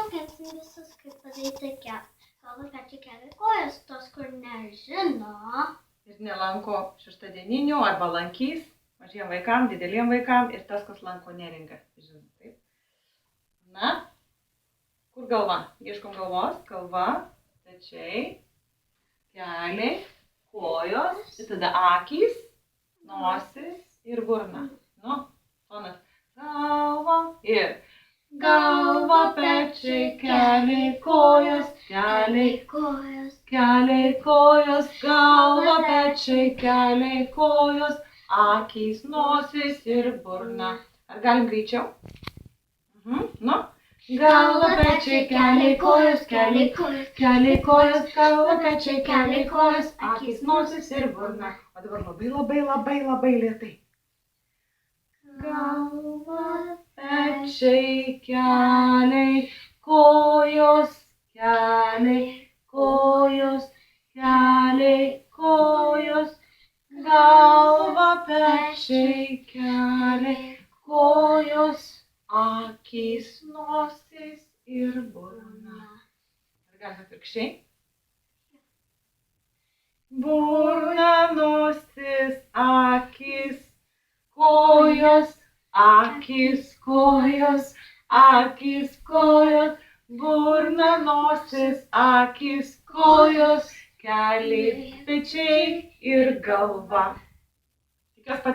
mokėsim visus, kaip padaryti galvą, pečiai, keliai, kojas, tos, kur nežino. Ir nelanko šeštadieninių arba lankys mažiem vaikam, dideliem vaikam ir tas, kas lanko neringą. Žinai, taip. Na, kur galva? Ieškom galvos, galva, pečiai, keliai, kojos, ir tada akys, nosis ir burna. Nu, tonas. Galva ir galva, pečiai, keliai, kojos, keliai, keliai, kojos, galva, pečiai, keliai, kojos, akys, nosis ir burna. Ar galim greičiau? Nu. Galva, pečiai, keliai, kojos, keliai, keliai, kojos, galva, pečiai, keliai, kojos, akys, nosis ir burna. O dabar labai lėtai. Galva, pečiai, keliai, kojos, keliai, kojos, keliai, kojos, galva, pečiai, keliai, kojos, akys, nosis ir burna. Ar galime atvirkščiai? Burna, nosis, akys, kojos, akys, kojos, akys, kojos, burna, nosis, akys, kojos, keliai, pečiai ir galva. Tikiuosi